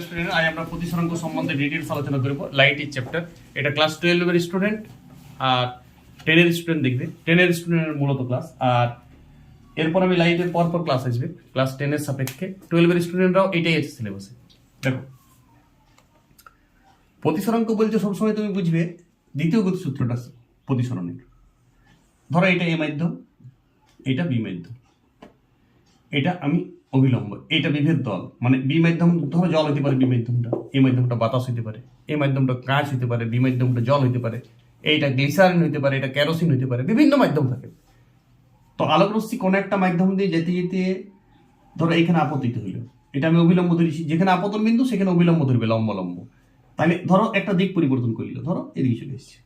Student আজ আমরা প্রতিসরাঙ্ক সম্বন্ধে ডিটেইলস আলোচনা করব। লাইট ইজ চ্যাপ্টার, এটা ক্লাস 12 এর স্টুডেন্ট আর 10 এর স্টুডেন্ট দেখবে। 10 এর স্টুডেন্টের মূলত ক্লাস, আর এরপর আমি লাইটের পর ক্লাস আসবে ক্লাস 10 এর সাপেক্ষে 12 এর স্টুডেন্টরাও এটাই আছে সিলেবাসে। দেখো, প্রতিসরাঙ্ক বলতে সবসময় তুমি বুঝবে দ্বিতীয় গতি সূত্রটা প্রতিসরণের। ধরো এটা এ মাধ্যম, এটা বি মাধ্যম, এটা আমি অবিলম্ব, এটা বিভেদ দল, মানে বি মাধ্যম ধরো জল হইতে পারে, বি মাধ্যমটা, এ মাধ্যমটা বাতাস হইতে পারে, এ মাধ্যমটা কাঁচ হইতে পারে, বি মাধ্যমটা জল হইতে পারে, এইটা গ্লিসারিন হইতে পারে, এটা কেরোসিন হইতে পারে, বিভিন্ন মাধ্যম থাকে। তো আলোক রশ্মি কোন একটা মাধ্যম দিয়ে যেতে যেতে ধরো এখানে আপতিত হইল, এটা আমি অবিলম্ব ধরেছি, যেখানে আপতন বিন্দু সেখানে অবিলম্ব ধরবে, লম্ব লম্ব। তাহলে ধরো একটা দিক পরিবর্তন করল, ধরো এদিকে চলে এসছে,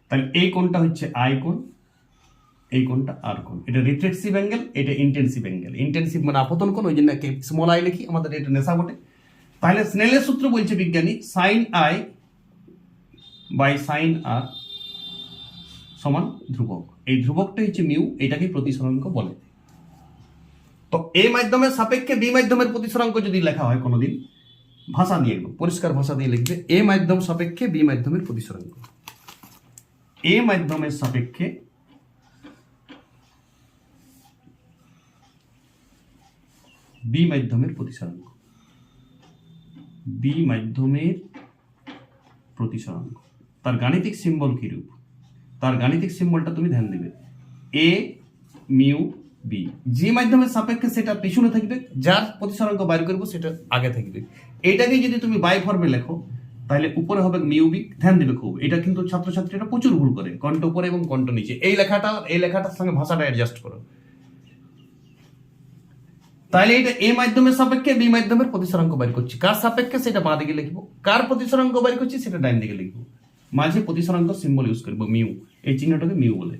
তাহলে এই কোণটা হচ্ছে আই কোণ, এই কোণটা আর কোণ। এটা রিফ্লেক্সিভ অ্যাঙ্গেল, এটা ইন্টেনসিভ অ্যাঙ্গেল। ইন্টেনসিভ মানে আপতন কোণ, ওই জন্য স্মল আই লিখি, আমাদের এটা নেশা বটে। তাহলে স্নেলের সূত্র বলছে বিজ্ঞানী sign i by sine r সমান ধ্রুবক। এই ধ্রুবকটা হচ্ছে মিউ, এটাকে প্রতিসরাঙ্ক বলে। তো এ মাধ্যমের সাপেক্ষে বি মাধ্যমের প্রতিসরাঙ্ক যদি লেখা হয় কোনোদিন, ভাষা দিয়ে একদম পরিষ্কার ভাষা দিয়ে লিখবে, এ মাধ্যম সাপেক্ষে বি মাধ্যমের প্রতিসরাঙ্ক। এ মাধ্যমের সাপেক্ষে বি মাধ্যমের প্রতিসরাঙ্ক, বি মাধ্যমের প্রতিসরাঙ্ক। তার গাণিতিক সিম্বল কি রূপ? তার গাণিতিক সিম্বলটা তুমি ধ্যান দেবে, এ মিউ বি। যে মাধ্যমের সাপেক্ষে সেটা পিছনে থাকবে, যার প্রতিসরাঙ্ক বাইর করবো সেটা আগে থাকবে। এটাকে যদি তুমি বাই ফর্মে লেখো তাহলে উপরে হবে মিউ বি। ধ্যান দেবে খুব, এটা কিন্তু ছাত্রছাত্রীরা প্রচুর ভুল করে, কণ্ঠ উপরে এবং কণ্ঠ নিচে। এই লেখাটার সঙ্গে ভাষাটা অ্যাডজাস্ট করো। তাহলে এটা এ মাধ্যমের সাপেক্ষে বি মাধ্যমের প্রতিসরাঙ্ক বাইর করছি, কার সাপেক্ষে সেটা বাঁ দিকে লিখবো, কার প্রতিসরাঙ্ক বাইর করছি সেটা ডান দিকে লিখবো, মাঝে প্রতিসরাঙ্ক সিম্বল ইউজ করবো মিউ, এই চিহ্নটাকে মিউ বলে।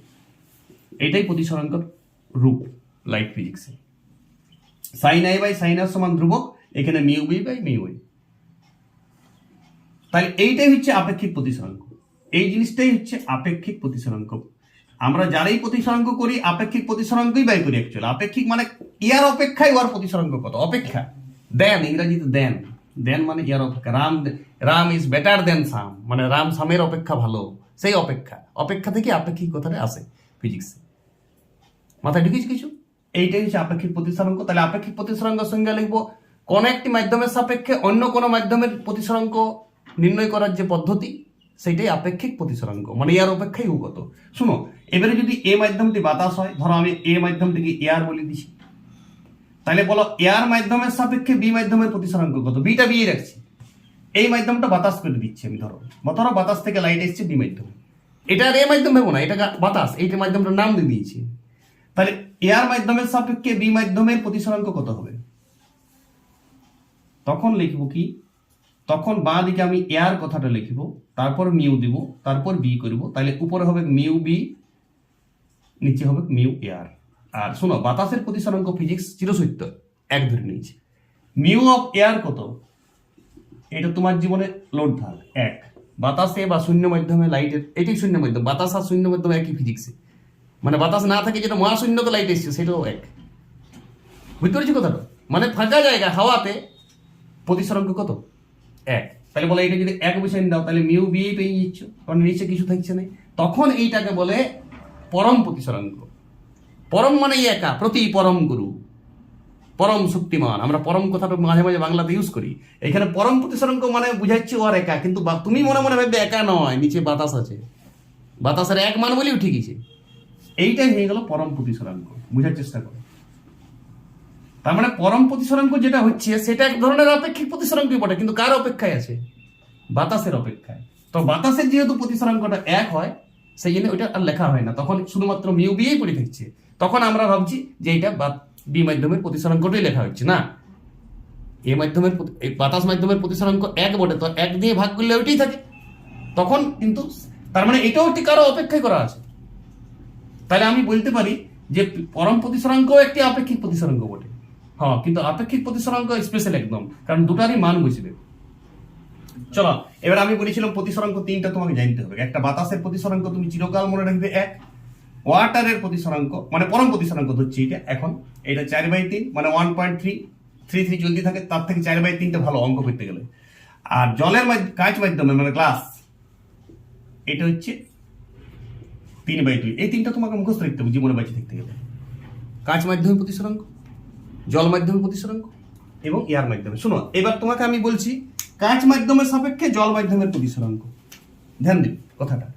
এটাই প্রতিসরাঙ্কর রূপ লাইট ফিজিক্সে। Sine i by sine r সমান ধ্রুবক, এখানে mu B by mu i. তাহলে এইটাই হচ্ছে আপেক্ষিক প্রতিসরাঙ্ক, এই জিনিসটাই হচ্ছে আপেক্ষিক প্রতিসরাঙ্ক। আমরা যারাই প্রতিসরাঙ্ক করি আপেক্ষিক প্রতিসরাঙ্কই বাই করি। অ্যাকচুয়ালি আপেক্ষিক মানে ইয়ার অপেক্ষায় ওর প্রতিসরাঙ্ক কত, অপেক্ষা। দেন ইংরেজিতে দেন, দেন মানে ইয়ার অপেক্ষা। রাম ইজ বেটার দেন সাম, মানে রাম সামের অপেক্ষা ভালো, সেই অপেক্ষা। অপেক্ষা থেকে আপেক্ষিক কথাটা আসে ফিজিক্সে। মাথায় ঢুকিয়েছি কিছু? এইটাই হচ্ছে আপেক্ষিক প্রতিসরাঙ্ক। তাহলে আপেক্ষিক প্রতিসরাঙ্কের সংজ্ঞা লিখবো, কোন একটি মাধ্যমের সাপেক্ষে অন্য কোনো মাধ্যমের প্রতিসরাঙ্ক নির্ণয় করার যে পদ্ধতি, সেইটাই আপেক্ষিক প্রতিসরাঙ্ক, মানে এর অপেক্ষায় ও কত। শুনো, এবারে যদি এ মাধ্যমটি বাতাস হয়, ধরো আমি এ মাধ্যমটিকে এয়ার বলে দিছি, তাহলে বলো এয়ার মাধ্যমের সাপেক্ষে বি মাধ্যমের প্রতিসরাঙ্ক কত? বিটা বি রাখছি, এই মাধ্যমটা বাতাস করে দিচ্ছি আমি। ধরো বাতাস থেকে লাইট এসছে বি মাধ্যমে, এটা আর এ মাধ্যম ভেবো না, এটা বাতাস, এইটা মাধ্যমটার নাম দিয়ে দিয়েছি। তাহলে এয়ার মাধ্যমের সাপেক্ষে বি মাধ্যমের প্রতিসরাঙ্ক কত হবে? তখন লিখবো কি, তখন বাঁ দিকে আমি এয়ার কথাটা লিখব, তারপর মিউ দিব, তারপর বি করব। তাহলে উপরে হবে মিউ বি, নিচে হবে মিউ এয়ার। আর শোনো, বাতাসের প্রতিসরাঙ্ক ফিজিক্স চিরসত্য এক ধরে নিয়েছে। মিউ অফ এয়ার কত? এটা তোমার জীবনে লোড ধার এক। বাতাসে বা শূন্য মাধ্যমে লাইটের, এটাই শূন্য মাধ্যম, বাতাস আর শূন্য মাধ্যম একই ফিজিক্সে। মানে বাতাস না থাকে যেটা মহাশূন্যতে লাইট এসছে, সেটাও এক। বুঝতে পেরেছি কথাটা? মানে ফাঁকা জায়গা হাওয়াতে প্রতিসরাঙ্ক কত? এক। তাহলে বলে এটা যদি এক বসে দাও তাহলে মিউ বি পেয়ে যাচ্ছ, কারণ নিচে কিছু থাকছে না। তখন এইটাকে বলে পরম প্রতিসরাঙ্ক। পরম মানে একা, প্রতি পরম গুরু, পরম শক্তিমান। আমরা পরম কথাটা মাঝে মাঝে বাংলাতে ইউজ করি। এখানে পরম প্রতিসরাঙ্ক মানে বুঝাচ্ছি ওর একা, কিন্তু তুমি মনে মনে ভাববে একা নয়, নিচে বাতাস আছে, বাতাসের এক মান বলেও ঠিকই। এইটাই হয়ে গেল পরম প্রতিসরাঙ্ক। বুঝার চেষ্টা করো। তার মানে পরম প্রতিসরাঙ্ক যেটা হচ্ছে সেটা এক ধরনের আপেক্ষিক প্রতিসরাঙ্কই বটে, কিন্তু কার অপেক্ষায় আছে? বাতাসের অপেক্ষায়। তো বাতাসের যেহেতু প্রতিসরাঙ্কটা এক হয়, সেই জন্য ওইটা আর লেখা হয় না, তখন শুধুমাত্র মিউ বিয়েই পড়ে থাকছে। তখন আমরা ভাবছি যে এইটা বি মাধ্যমের প্রতিসরাঙ্কটাই লেখা হচ্ছে না, এ মাধ্যমের বাতাস মাধ্যমের প্রতিসরাঙ্ক এক বটে, তো এক দিয়ে ভাগ করলে ওইটাই থাকে। তখন কিন্তু তার মানে এটাও একটি কারো অপেক্ষায় করা আছে। তাহলে আমি বলতে পারি যে পরম প্রতিসরাঙ্ক একটি আপেক্ষিক প্রতিসরাঙ্ক বটে। হ্যাঁ, কিন্তু আপেক্ষিক প্রতিসরাঙ্ক স্পেশাল একদম, কারণ দুটারই মান বুঝবে। চলো, এবার আমি বলেছিলাম প্রতিসরাঙ্ক তিনটা তোমাকে জানতে হবে। একটা বাতাসের প্রতিসরাঙ্ক তুমি চিরকাল মনে রাখবে এক। ওয়াটারের প্রতিসরাঙ্ক মানে পরম প্রতিসরাঙ্ক হচ্ছে এটা, এখন এটা 4/3 মানে 1.3 3 চলতে থাকে, তার থেকে 4/3টা ভালো অঙ্ক করতে গেলে। আর জলের কাঁচ মাধ্যমে মানে গ্লাস, এটা হচ্ছে 3/2। এই তিনটা তোমাকে মুখস্থ রাখতে হবে জীবনে বেঁচে থাকতে গেলে। কাঁচ মাধ্যমে প্রতিসরাঙ্ক, জল মাধ্যমে প্রতিসরাঙ্ক এবং এয়ার মাধ্যমে। শোনো, এবার তোমাকে আমি বলছি কাঁচ মাধ্যমের সাপেক্ষে জল মাধ্যমের প্রতিসরাঙ্ক। ধ্যান দিন কথাটা,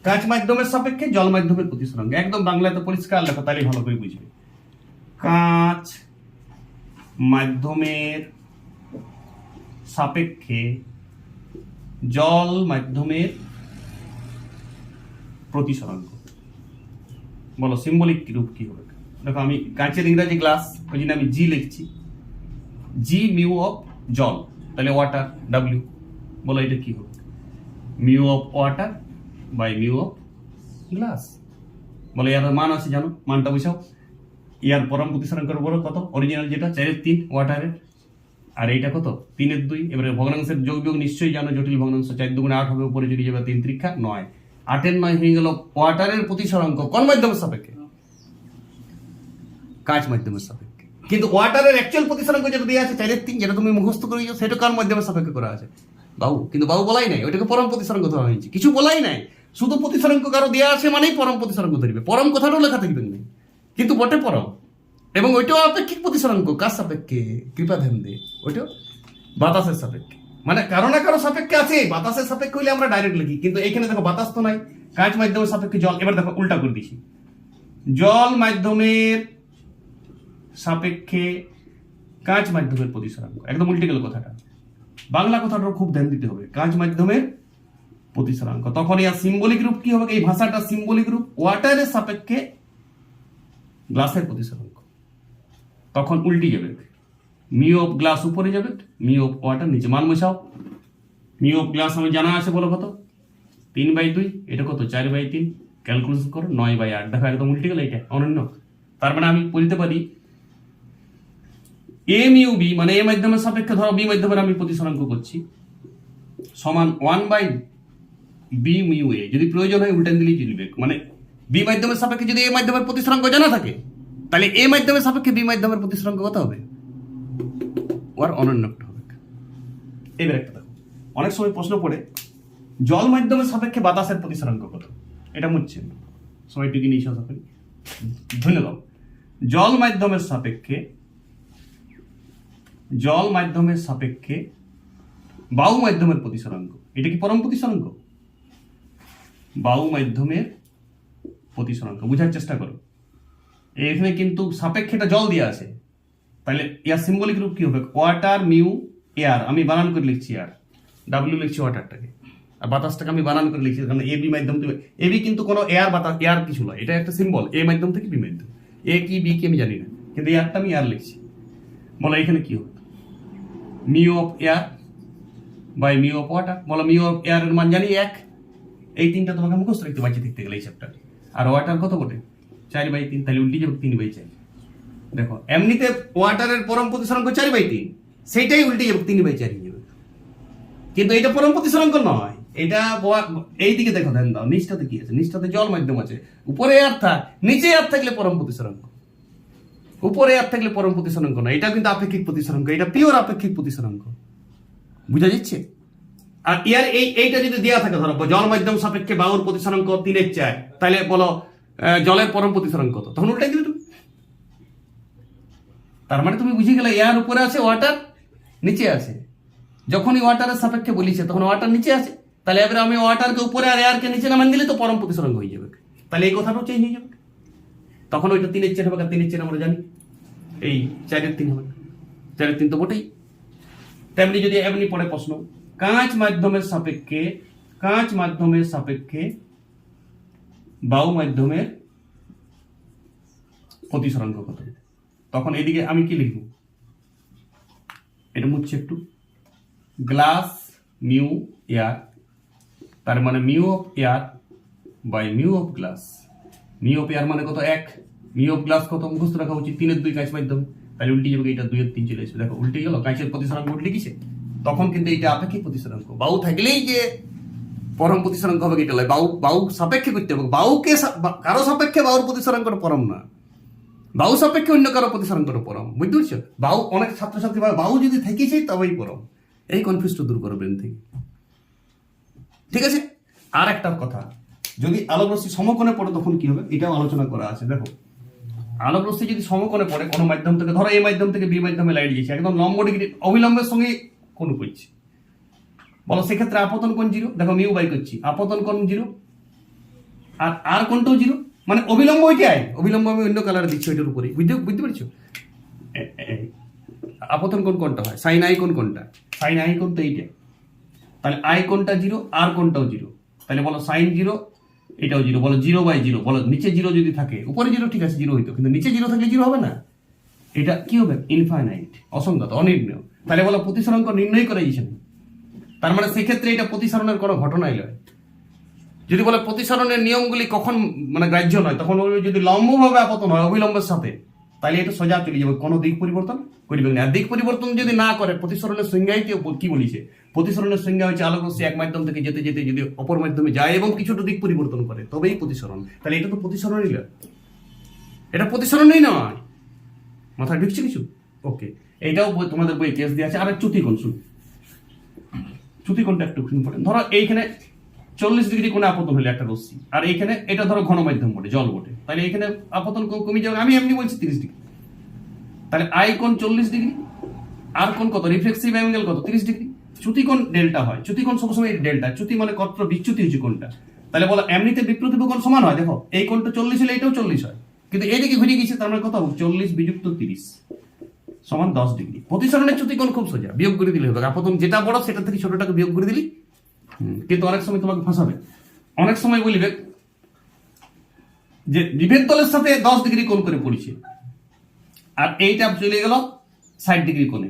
কাঁচ মাধ্যমের সাপেক্ষে জল মাধ্যমের প্রতিসরাঙ্ক। একদম বাংলাতে পরিষ্কার লেখো, তাহলে ভালো করে বুঝবে। কাঁচ মাধ্যমের সাপেক্ষে জল মাধ্যমের প্রতিসরাঙ্ক। বলো সিম্বলিক রূপ কি হবে? দেখো, আমি কাঁচের ইংরাজি গ্লাস, ওই জন্য আমি জি লিখছি, জি মিউ অফ জল, তাহলে ওয়াটার ডাব্লিউ। বলো এটা কি হবে? Mu of water by mu of glass. বলো এর মান আছে জানো, মানটা বুঝাও। ইয়ার পরম প্রতিসরাঙ্কের বড় কত? অরিজিনাল যেটা 4/3 ওয়াটারের, আর এইটা কত? 3/2। এবারে ভগ্নাংশের যোগ বিয়োগ নিশ্চয়ই জানো, জটিল ভগ্নাংশ 4 দুগুণে 8 হবে, উপরে যদি যাবে 3 ত্রিকা 9, 8-এর 9 হয়ে গেল ওয়াটারের প্রতিসরাঙ্ক কোন মাধ্যমের সাপেক্ষে? কাঁচ মাধ্যমের সাপেক্ষে। কিন্তু ওয়াটারের অ্যাকচুয়াল প্রতিসরাঙ্ক যেটা দেওয়া আছে 4/3, যেটা তুমি মুখস্থ করেছো, সেটা কার মাধ্যমের সাপেক্ষে করা আছে? বাবু, কিন্তু বাবু বলাই নাই, ওইটাকে পরম প্রতিসরাঙ্ক ধরা হয়েছে, কিছু বলাই নাই। শুধু প্রতিসরাঙ্ক কারো দেওয়া আছে মানেই পরম প্রতিসরাঙ্ক ধরবে, পরম কথাটাও লেখা থাকবে না, কিন্তু বটে পরম। এবং ওইটাও আপেক্ষিক প্রতিসরাঙ্ক। কার সাপেক্ষে? কৃপা ধ্যান দে, ওইটাও বাতাসের সাপেক্ষে। মানে কারো না কারো সাপেক্ষে আছে, বাতাসের সাপেক্ষে হইলে আমরা ডাইরেক্ট লিখি, কিন্তু এখানে দেখো বাতাস তো নাই, কাঁচ মাধ্যমের সাপেক্ষে জল। এবার দেখো উল্টা করে দিছি, জল মাধ্যমের সাপেক্ষে কাঁচ মাধ্যমের প্রতিসরাঙ্ক। একদম উল্টে গেল কথাটা, বাংলা কথাটা খুব ধ্যান দিতে হবে। কাঁচ মাধ্যমের প্রতিসরাঙ্ক, তখন এর সিম্বলিক রূপ কি হবে? এই ভাষাটা সিম্বলিক রূপ, ওয়াটারের সাপেক্ষে গ্লাসের প্রতিসরাঙ্ক। তখন উল্টে যাবে, মিউ অফ গ্লাস উপরে যাবে, মিউ অফ ওয়াটার নিচে। মান বসাও। মিউ অফ গ্লাস আমি জানা আছে, বলো কত? 3/2। এটা কত? 4/3। ক্যালকুলেশন করো, 9/8। দেখো একদম উল্টে গেল, এটা অনন্য। তার মানে আমি বলতে পারি এ মিউ বি, মানে এ মাধ্যমের সাপেক্ষে ধরো বি মাধ্যমের আমি প্রতিসরাঙ্ক করছি, সমান 1/বি মিউ এ। যদি প্রয়োজন হয় উল্টান দিলেই চলবে। মানে বি মাধ্যমের সাপেক্ষে যদি এ মাধ্যমের প্রতিসরাঙ্ক জানা থাকে, তাহলে এ মাধ্যমের সাপেক্ষে বি মাধ্যমের প্রতিসরাঙ্ক কত হবে? ওর অনন্যটা হবে। এবার একটা দেখো, অনেক সময় প্রশ্ন পড়ে জল মাধ্যমের সাপেক্ষে বাতাসের প্রতিসরাঙ্ক কত? এটা মুচ্ছে সবাই টিকে নিয়ে আসা করি। ধন্যবাদ। জল মাধ্যমের সাপেক্ষে বায়ু মাধ্যমের প্রতিসরাঙ্ক। এটা কি পরম প্রতিসরাঙ্ক? বায়ু মাধ্যমের প্রতিসরাঙ্ক বুঝার চেষ্টা করো। এখানে কিন্তু সাপেক্ষেটা জল দিয়ে আছে, তাহলে ইয়ার সিম্বলিক রূপ কি হবে? Water mu air. আমি বানান করে লিখছি, আর ডাব্লিউ লিখছি ওয়াটারটাকে, আর বাতাসটাকে আমি বানান করে লিখছি, কারণ এবি মাধ্যম থেকে। এবি কিন্তু কোনো এয়ার বাতাস, এয়ার কিছু নয়, এটা একটা সিম্বল। এ মাধ্যম থেকে বি মাধ্যম, এ কি বি কি আমি জানি না, কিন্তু এয়ারটা আমি এয়ার লিখছি। বলো এখানে কি হবে? Mu of air by mu of water. বলো মিউ অফ এয়ার এর মান জানি 1। এই তিনটা তোমাকে মুখস্থ রাখতে বাঁচিয়ে দেখতে গেলে এই চ্যাপ্টার। আর ওয়াটার কত বটে? 4/3, তাহলে উল্টে যাবে 3/4। দেখো এমনিতে ওয়াটারের পরম প্রতিসরাঙ্ক 4/3, সেইটাই উল্টে যাবে 3/4 হয়ে যাবে। কিন্তু এটা পরম প্রতিসরাঙ্ক নয়, এটা এই দিকে দেখো, ধ্যান দাও, নিচটাতে কি আছে? নিচটাতে জল মাধ্যম আছে, উপরে এয়ার থাক, নিচে এয়ার থাকলে পরম প্রতিসরাঙ্ক। উপরে এয়ার থাকলে পরম প্রতিসরাঙ্ক নয়, এটা কিন্তু আপেক্ষিক প্রতিসরাঙ্ক, এটা পিওর আপেক্ষিক প্রতিসরাঙ্ক। বুঝা যাচ্ছে? আর ইয়ার এইটা যদি দেওয়া থাকে, ধরো জল মাধ্যম সাপেক্ষে বায়ুর প্রতিসরাঙ্ক 3/4, তাহলে বলো জলের পরম প্রতিসরাঙ্ক কত? তখন উল্টাই দিবে তুমি। তার মানে তুমি বুঝে গেলে এয়ার উপরে আছে, ওয়াটার নিচে আছে। যখনই ওয়াটারের সাপেক্ষে বলিছে তখন ওয়াটার নিচে আছে, তাহলে এবারে আমি ওয়াটারকে উপরে আর এয়ারকে নিচে নামান দিলে তো পরম প্রতিসরাঙ্ক হয়ে যাবে। তাহলে এই কথাটাও চেঞ্জ হয়ে যাবে, তখন ওইটা 3/4 হবে। আর 3/4 আমরা জানি এই 4/3 হবে, 4/3 তো বটেই। তেমনি যদি এমনি পড়ে প্রশ্ন, কাঁচ মাধ্যমের সাপেক্ষে বায়ু মাধ্যমের প্রতিসরাঙ্ক কত? তখন এদিকে আমি কি লিখব? এটা মুচ্ছে একটু, গ্লাস মিউ এয়ার, তার মানে mu of air by mu of glass. Mu of air মানে কত? 1। মিউ অফ গ্লাস কত? মুখস্থ রাখা উচিত, 3/2 কাঁচ মাধ্যম, তাহলে উল্টে যাবে, এটা 2/3 চলে আসবে। দেখো উল্টে গেল, কাঁচের প্রতিসরাঙ্ক উল্টে গেছে। তখন কিন্তু এটা আপেক্ষিক প্রতিসরাঙ্ক। বায়ু থাকলেই যে পরম প্রতিসরাঙ্ক হবে এটা নয়, বায়ু সাপেক্ষে করতে হবে। বায়ুকে কারো সাপেক্ষে বায়ুর প্রতিসরাঙ্কটা পরম না, বাহু সাপেক্ষে অন্য কারো প্রতিসরণ করো পরম, বুঝতে পারছো? বাহু অনেক ছাত্রছাত্রী ভাবে বাহু যদি থেকেছে তবেই পরম, এই কনফিউজটা দূর করো ব্রেন থেকে, ঠিক আছে? আর একটা কথা, যদি আলোক রশ্মি সমকোণে পড়ে তখন কি হবে, এটাও আলোচনা করা আছে। দেখো, আলোক রশ্মি যদি সমকোণে পড়ে কোনো মাধ্যম থেকে, ধরো এই মাধ্যম থেকে বি মাধ্যমে লাইট গেছে, একদম লম্ব ডিগ্রি অবিলম্বের সঙ্গে কোণ করছে, বলো সেক্ষেত্রে আপতন কোণ 0। দেখো মিউ বাই করছি, আপতন কোণ 0, আর কোণটাও 0, মানে অবিলম্ব ওইটাই, অবিলম্ব আমি অন্য কালারে দিচ্ছি ওইটার উপরে, বুঝতে পারছো? আপতন কোণ কোনটা হয়, সাইন আই কোণ কোনটা, সাইন আই কোণ তো এইটা, তাহলে আই কোণটা 0, আর কোণটাও 0, তাহলে বলো সাইন 0, এটাও 0, বলো 0/0, বলো নিচে 0 যদি থাকে, উপরে 0 ঠিক আছে 0 হইতো, কিন্তু নিচে 0 থাকলে 0 হবে না, এটা কি হবে, ইনফাইনাইট, অসংখ্যাত, অনির্ণয়। তাহলে বলো প্রতিসরণ কোণ নির্ণয় করে দিয়েছেন, তার মানে সেক্ষেত্রে এটা প্রতিসরণের কোনো ঘটনাই নয়। যদি বলে প্রতিসরণের নিয়মগুলি কখন মানে গ্রাহ্য নয়, তখন যদি লম্বভাবে আপতন হয় অবিলম্বের সাথে, তাহলে এটা সোজা চলে যাবে, কোনো দিক পরিবর্তন করিবে না। আর দিক পরিবর্তন যদি না করে, প্রতিসরণের সংজ্ঞাই কি বলিছে, প্রতিসরণের সংজ্ঞা হচ্ছে আলোক রশ্মি এক মাধ্যম থেকে যেতে যেতে যদি অপর মাধ্যমে যায় এবং কিছুটা দিক পরিবর্তন করে তবেই প্রতিসরণ। তাহলে এটা তো প্রতিসরণই নয়, এটা প্রতিসরণই নয়, মাথায় ঢুকছে কিছু? ওকে, এইটাও তোমাদের বই কেস দিয়ে আছে। আর চ্যুতিকোণ, শুন, চ্যুতিকোণটা একটু ইম্পর্টেন্ট। ধরো এইখানে 40 ডিগ্রি কোণে আপতন হলে একটা রশ্মি, আর এইখানে এটা ধরো ঘন মাধ্যম বটে, জল বটে, তাহলে এখানে আপতন কমে যাবে, আমি এমনি বলছি 30 ডিগ্রি, তাহলে আই কোণ 40 ডিগ্রি, আর কোণ কত, রিফ্লেক্সিভ অ্যাঙ্গেল কত, 30 ডিগ্রি। চ্যুতিকোণ ডেল্টা হয়, চ্যুতিকোণ সবসময় ডেল্টা, চ্যুতি মানে কত বিচ্যুতি হচ্ছে কোণটা, তাহলে বলো এমনিতে বিপ্রতিভ কোণ সমান হয়, দেখো এই কোণটা 40 হলে এটাও 40 হয়, কিন্তু এইদিকে ঘুরে গেছে, তার মানে কত হবে, 40 বিযুক্ত 30 সমান 10 ডিগ্রি। প্রতিসরণের চ্যুতিকোণ খুব সোজা, বিয়োগ করে দিলে হবে, আপতন যেটা বড় সেটা থেকে ছোটটাকে বিয়োগ করে দিলি। কিন্তু অনেক সময় তোমাকে ফাঁসাবে, অনেক সময় বলিবে যে বিভেদ তলের সাথে 10 ডিগ্রি কোণ করে পড়ছে, আর এইটা চলে গেল 60 ডিগ্রি কোণে,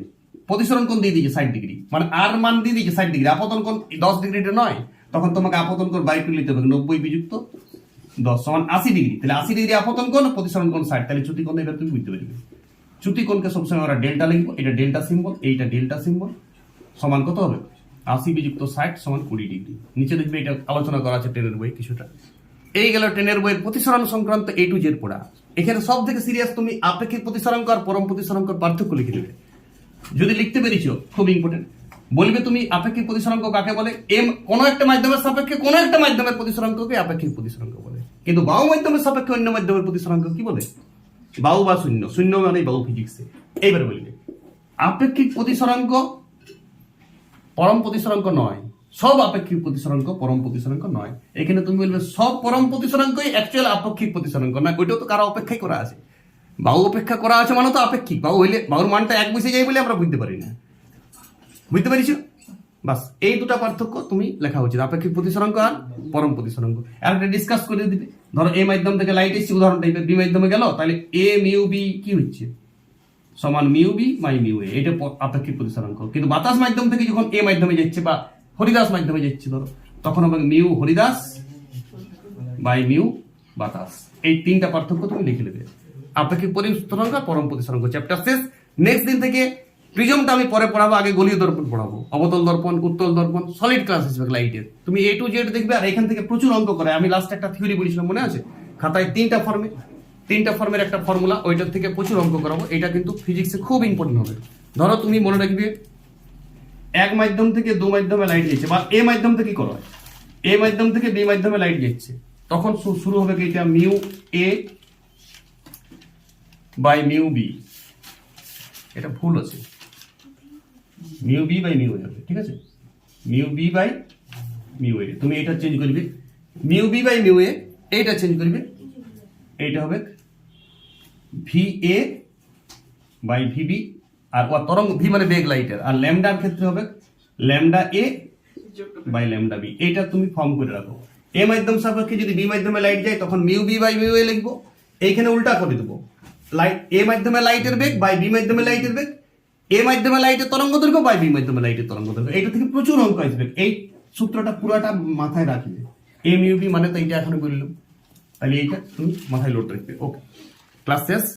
প্রতিসরণ কোণ দিয়ে দিয়েছে 60 ডিগ্রি, মানে আর মান দিয়ে দিয়েছে 60 ডিগ্রি, আপতন কোণ 10 ডিগ্রিটা নয়, তখন তোমাকে আপতন কোণ বাই করে নিতে হবে, 90 বিযুক্ত 10 সমান 80 ডিগ্রি, তাহলে 80 ডিগ্রি আপতন কোণ, প্রতিসরণ কোণ 60, তাহলে চ্যুতি কোণ এবার তুমি বুঝতে পারবে। চ্যুতি কোণকে সবসময় আমরা ডেল্টা লিখবো, এটা ডেল্টা সিম্বল, এইটা ডেল্টা সিম্বল, সমান কত হবে, 80 বিযুক্ত 60 সমান 20 ডিগ্রি। নিচে দেখবে এটা আলোচনা করা আছে টেনের বই কিছুটা। এই গেল টেনের বইয়ের প্রতিসরণ সংক্রান্ত A to Z পড়া। এখানে সব থেকে সিরিয়াস তুমি আপেক্ষিক প্রতিসরাঙ্ক আর পরম প্রতিসরাঙ্ক পার্থক্য লিখে দেবে, যদি লিখতে পেরেছো খুব ইম্পর্টেন্ট। বলবে তুমি আপেক্ষিক প্রতিসরাঙ্ক কাকে বলে, কোন একটা মাধ্যমের সাপেক্ষে কোন একটা মাধ্যমের প্রতিসরাঙ্ককে আপেক্ষিক প্রতিসরাঙ্ক বলে, কিন্তু বাহু মাধ্যমের সাপেক্ষে অন্য মাধ্যমের প্রতিসরাঙ্ক কি বলে, বাহু বা শূন্য, শূন্য মানে বাহু ফিজিক্সে। এইবার বলবে আপেক্ষিক প্রতিসরাঙ্ক পরম প্রতিসরাঙ্ক নয়, সব আপেক্ষিক প্রতিসরাঙ্ক পরম প্রতিসরাঙ্ক নয়। এখানে তুমি বলবে সব পরম প্রতিসরাঙ্কই অ্যাকচুয়াল আপেক্ষিক প্রতিসরাঙ্ক না, ওইটাও তো কারো অপেক্ষাই করা আছে, বাহু অপেক্ষা করা আছে মানে তো আপেক্ষিক, বাহু হইলে বাহুর মানটা এক বসে যায় বলে আমরা বুঝতে পারি না, বুঝতে পারিস? বাস এই দুটা পার্থক্য তুমি লেখা উচিত, আপেক্ষিক প্রতিসরাঙ্ক আর পরম প্রতিসরাঙ্ক। আর একটা ডিসকাস করে দিবে, ধরো এই মাধ্যম থেকে লাইট এসছে উদাহরণ টাইপের, বি মাধ্যমে গেল, তাহলে এ মিউ বি কি হচ্ছে, সমান mu B by mu a, এটা আপেক্ষিক প্রতিসরাঙ্ক। কিন্তু বাতাস মাধ্যম থেকে যখন এ মাধ্যমে যাচ্ছে বা হরিদাস মাধ্যমে যাচ্ছে ধরো, তখন হবে মিউ হরিদাস বাই মিউ বাতাস। এই তিনটা পার্থক্য তুমি লিখে নেবে, আপেক্ষিক প্রতিসরাঙ্ক আর পরম প্রতিসরাঙ্ক। চ্যাপ্টার শেষ। নেক্সট দিন থেকে প্রিজমটা আমি পরে পড়াবো, আগে গলীয় দর্পণ পড়াবো, অবতল দর্পণ, উত্তল দর্পণ, সলিড ক্লাস হিসেবে লাইটের। তুমি A to Z দেখবে, আর এখান থেকে প্রচুর অঙ্ক করে। আমি লাস্ট একটা থিওরি বলেছিলাম মনে আছে, খাতায় তিনটা ফর্মের একটা ফর্মুলা, ওইটার থেকে প্রচুর অঙ্ক করাবো। এটা কিন্তু ফিজিক্সে খুব ইম্পর্টেন্ট হবে। ধরো তুমি মনে রাখবে এক মাধ্যম থেকে দু মাধ্যমে লাইট যাচ্ছে, বা এ মাধ্যম থেকে কি করা হয়, এ মাধ্যম থেকে বি মাধ্যমে লাইট যাচ্ছে, তখন শুরু হবে কি, এটা mu A by mu B, এটা ভুল আছে, mu B by mu A হবে, ঠিক আছে, mu B by mu A. তুমি এটা চেঞ্জ করবে, mu B by mu A, এইটা চেঞ্জ করবে, এইটা হবে V A by V B, আর তরঙ্গ ভি মানে বেগ লাইটের, আর ল্যামডার ক্ষেত্রে হবে lambda A by lambda B. এইটা তুমি ফর্ম করে রাখো। এ মাধ্যম সাপেক্ষে যদি বি মাধ্যমে লাইট যায়, তখন mu B by mu a লিখবো, এইখানে উল্টা করে দেবো, লাইট এ মাধ্যমে লাইটের বেগ বাই বি মাধ্যমে লাইটের বেগ, এ মাধ্যমে লাইটের তরঙ্গ দৈর্ঘ্য বাই বি মাধ্যমে লাইটের তরঙ্গ দৈর্ঘ্য। এইটা থেকে প্রচুর অঙ্ক আসবে, এই সূত্রটা পুরাটা মাথায় রাখবে। এ মিউ বি মানে তো এইটা এখন বললাম, তাহলে এইটা তুমি মাথায় লোড রাখবে। ওকে, ক্লাস শেষ।